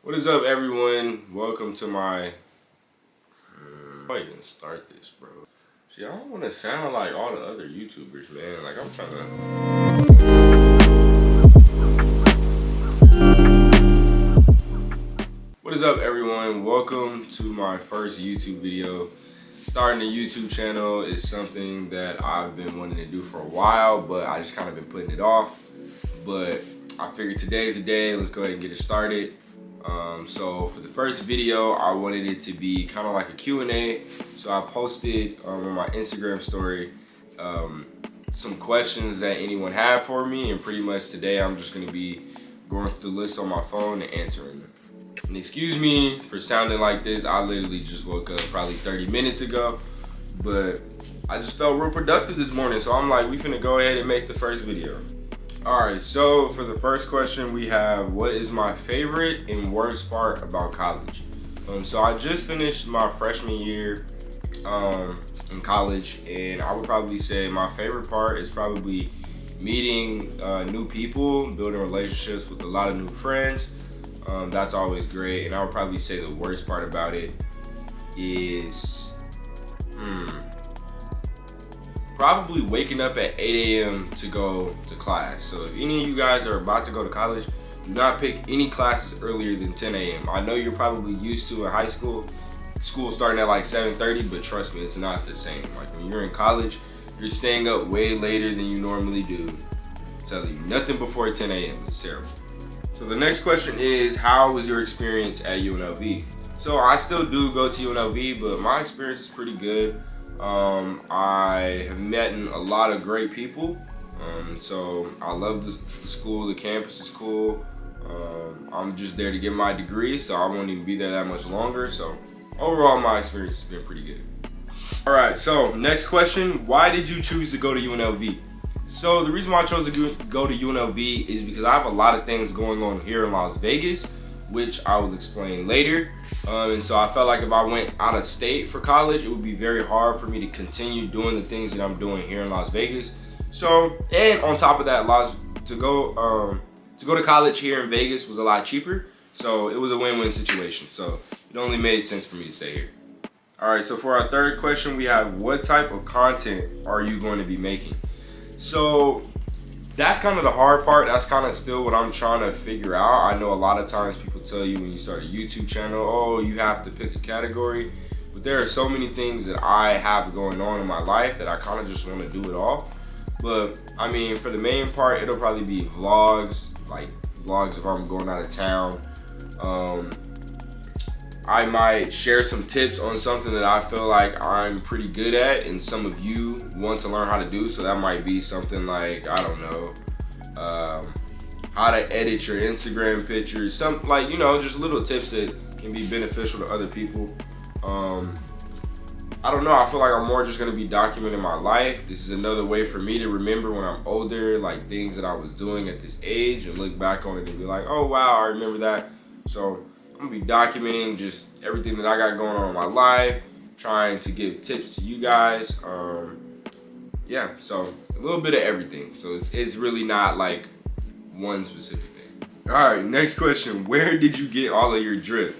What is up, everyone? Welcome to my... How do I even start this, bro? See, I don't want to sound like all the other YouTubers, man. Like, I'm trying to... What is up, everyone? Welcome to my first YouTube video. Starting a YouTube channel is something that I've been wanting to do for a while, but I just kind of been putting it off. But I figured today's the day. Let's go ahead and get it started. So for the first video, I wanted it to be kind of like a Q&A. So I posted on my Instagram story some questions that anyone had for me, and pretty much today I'm just going to be going through the list on my phone and answering them. And excuse me for sounding like this. I literally just woke up probably 30 minutes ago, but I just felt real productive this morning. So I'm like, we finna go ahead and make the first video. Alright, so for the first question we have, what is my favorite and worst part about college? So I just finished my freshman year in college, and I would probably say my favorite part is probably meeting new people, building relationships with a lot of new friends. That's always great. And I would probably say the worst part about it is probably waking up at 8 a.m. to go to class. So if any of you guys are about to go to college, do not pick any classes earlier than 10 a.m. I know you're probably used to in high school starting at like 7:30, but trust me, it's not the same. Like when you're in college, you're staying up way later than you normally do. I'm telling you, nothing before 10 a.m. It's terrible. So the next question is, how was your experience at UNLV? So I still do go to UNLV, but my experience is pretty good. I have met a lot of great people. So I love the school. The campus is cool. I'm just there to get my degree, so I won't even be there that much longer. So overall, my experience has been pretty good. All right, so next question, why did you choose to go to UNLV? So the reason why I chose to go to UNLV is because I have a lot of things going on here in Las Vegas, which I will explain later. And so I felt like if I went out of state for college, it would be very hard for me to continue doing the things that I'm doing here in Las Vegas. So, and on top of that, to go to college here in Vegas was a lot cheaper. So it was a win-win situation. So it only made sense for me to stay here. All right, so for our third question, we have, what type of content are you going to be making? So that's kind of the hard part. That's kind of still what I'm trying to figure out. I know a lot of times people tell you when you start a YouTube channel, oh, you have to pick a category. But there are so many things that I have going on in my life that I kind of just want to do it all. But I mean, for the main part, it'll probably be vlogs, like vlogs if I'm going out of town. I might share some tips on something that I feel like I'm pretty good at and some of you want to learn how to do. So that might be something like, I don't know, how to edit your Instagram pictures, something like, you know, just little tips that can be beneficial to other people. I don't know, I feel like I'm more just gonna be documenting my life. This is another way for me to remember when I'm older, like things that I was doing at this age, and look back on it and be like, oh wow, I remember that. So I'm gonna be documenting just everything that I got going on in my life, trying to give tips to you guys. Yeah, so a little bit of everything. So it's really not like one specific thing. All right, next question. Where did you get all of your drip?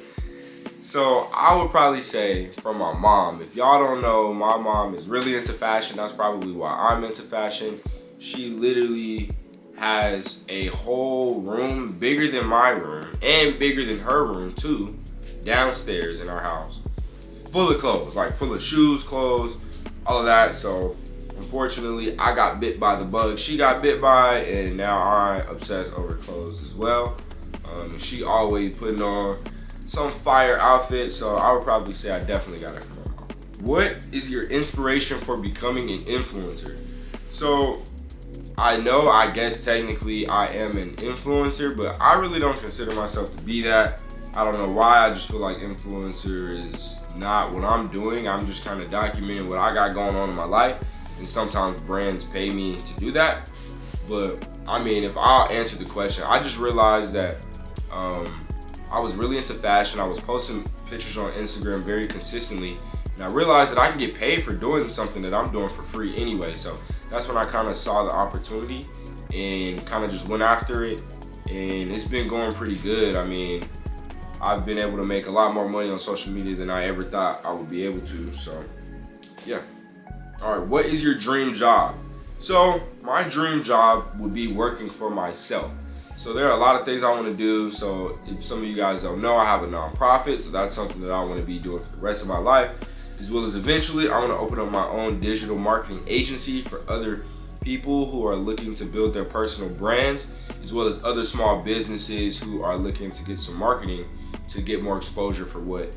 So I would probably say from my mom. If y'all don't know, my mom is really into fashion. That's probably why I'm into fashion. She literally has a whole room bigger than my room and bigger than her room too, downstairs in our house, full of clothes, like full of shoes, clothes, all of that. So unfortunately, I got bit by the bug she got bit by, and now I obsess over clothes as well. She always putting on some fire outfit, so I would probably say I definitely got it from my mom. What is your inspiration for becoming an influencer? So I know, I guess technically I am an influencer, but I really don't consider myself to be that. I don't know why, I just feel like influencer is not what I'm doing. I'm just kind of documenting what I got going on in my life, and sometimes brands pay me to do that. But I mean, if I'll answer the question, I just realized that I was really into fashion. I was posting pictures on Instagram very consistently, and I realized that I can get paid for doing something that I'm doing for free anyway. So that's when I kind of saw the opportunity and kind of just went after it, and it's been going pretty good. I mean, I've been able to make a lot more money on social media than I ever thought I would be able to. So yeah. All right, what is your dream job? So my dream job would be working for myself. So there are a lot of things I want to do. So if some of you guys don't know, I have a nonprofit. So that's something that I want to be doing for the rest of my life, as well as eventually I want to open up my own digital marketing agency for other people who are looking to build their personal brands, as well as other small businesses who are looking to get some marketing to get more exposure for what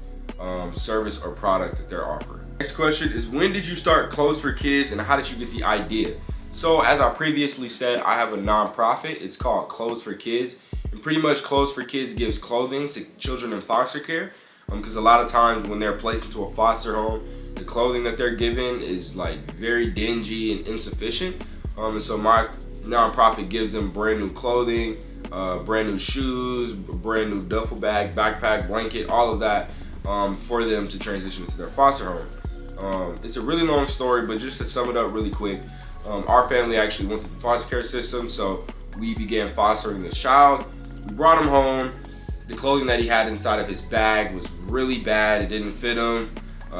service or product that they're offering. Next question is, when did you start Clothes for Kids and how did you get the idea? So as I previously said, I have a nonprofit. It's called Clothes for Kids. And pretty much Clothes for Kids gives clothing to children in foster care. Because a lot of times when they're placed into a foster home, the clothing that they're given is like very dingy and insufficient. And so my nonprofit gives them brand new clothing, brand new shoes, brand new duffel bag, backpack, blanket, all of that for them to transition into their foster home. It's a really long story, but just to sum it up really quick, our family actually went through the foster care system, so we began fostering this child. We brought him home. The clothing that he had inside of his bag was really bad. It didn't fit him.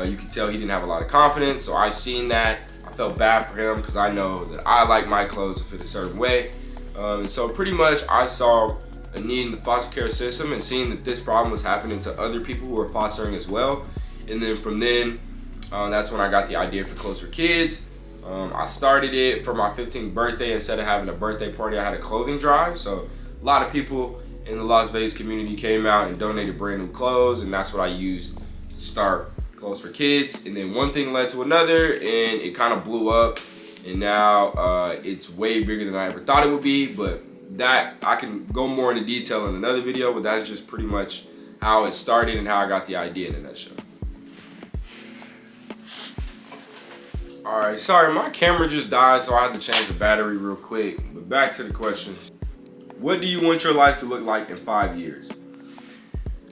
You could tell he didn't have a lot of confidence, so I seen that. I felt bad for him because I know that I like my clothes to fit a certain way. And so pretty much I saw a need in the foster care system and seeing that this problem was happening to other people who were fostering as well. And then from then, that's when I got the idea for Clothes for Kids. I started it for my 15th birthday. Instead of having a birthday party, I had a clothing drive. So a lot of people in the Las Vegas community came out and donated brand new clothes, and that's what I used to start Clothes for Kids. And then one thing led to another, and it kind of blew up. And now it's way bigger than I ever thought it would be. But that I can go more into detail in another video, but that's just pretty much how it started and how I got the idea in a nutshell. Alright, sorry, my camera just died, so I had to change the battery real quick. But back to the questions. What do you want your life to look like in 5 years?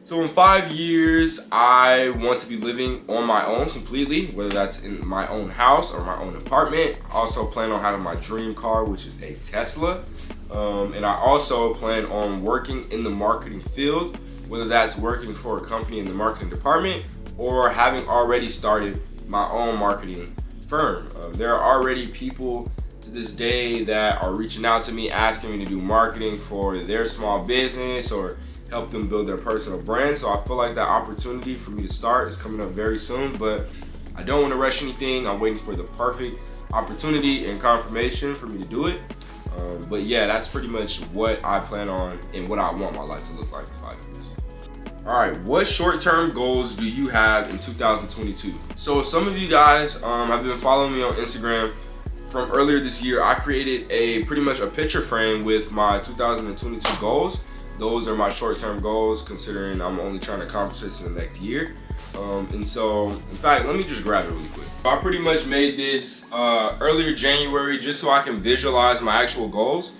So in 5 years, I want to be living on my own completely, whether that's in my own house or my own apartment. I also plan on having my dream car, which is a Tesla. And I also plan on working in the marketing field, whether that's working for a company in the marketing department or having already started my own marketing firm. There are already people to this day that are reaching out to me asking me to do marketing for their small business or help them build their personal brand. So I feel like that opportunity for me to start is coming up very soon, but I don't want to rush anything. I'm waiting for the perfect opportunity and confirmation for me to do it. But yeah, that's pretty much what I plan on and what I want my life to look like in 5 years. All right, what short-term goals do you have in 2022? So if some of you guys have been following me on Instagram from earlier this year, I created pretty much a picture frame with my 2022 goals. Those are my short-term goals, considering I'm only trying to accomplish this in the next year. And so, in fact, let me just grab it really quick. I pretty much made this earlier January just so I can visualize my actual goals.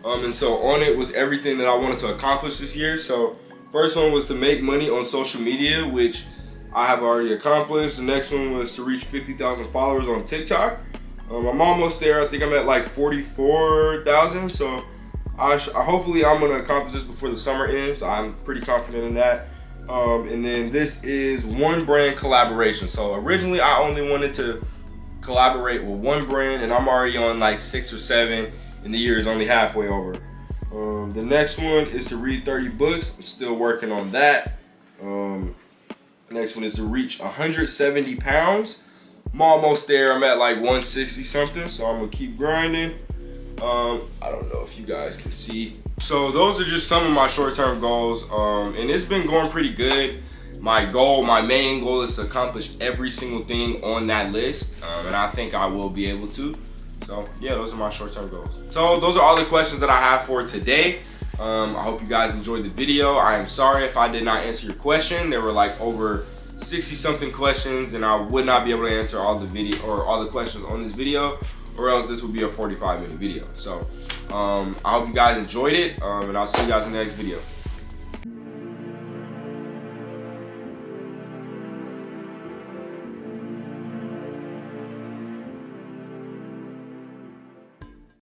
And so on it was everything that I wanted to accomplish this year. So first one was to make money on social media, which I have already accomplished. The next one was to reach 50,000 followers on TikTok. I'm almost there. I think I'm at like 44,000. So hopefully I'm gonna accomplish this before the summer ends. I'm pretty confident in that. And then this is one brand collaboration. So originally I only wanted to collaborate with one brand, and I'm already on like 6 or 7, and the year is only halfway over. The next one is to read 30 books. I'm still working on that. Next one is to reach 170 pounds. I'm almost there. I'm at like 160 something, so I'm gonna keep grinding. I don't know if you guys can see. So those are just some of my short-term goals, and it's been going pretty good. My main goal is to accomplish every single thing on that list, and I think I will be able to. So yeah, those are my short-term goals. So those are all the questions that I have for today. I hope you guys enjoyed the video. I am sorry if I did not answer your question. There were like over 60 something questions, and I would not be able to answer all the questions on this video, or else this would be a 45-minute video. So I hope you guys enjoyed it, and I'll see you guys in the next video.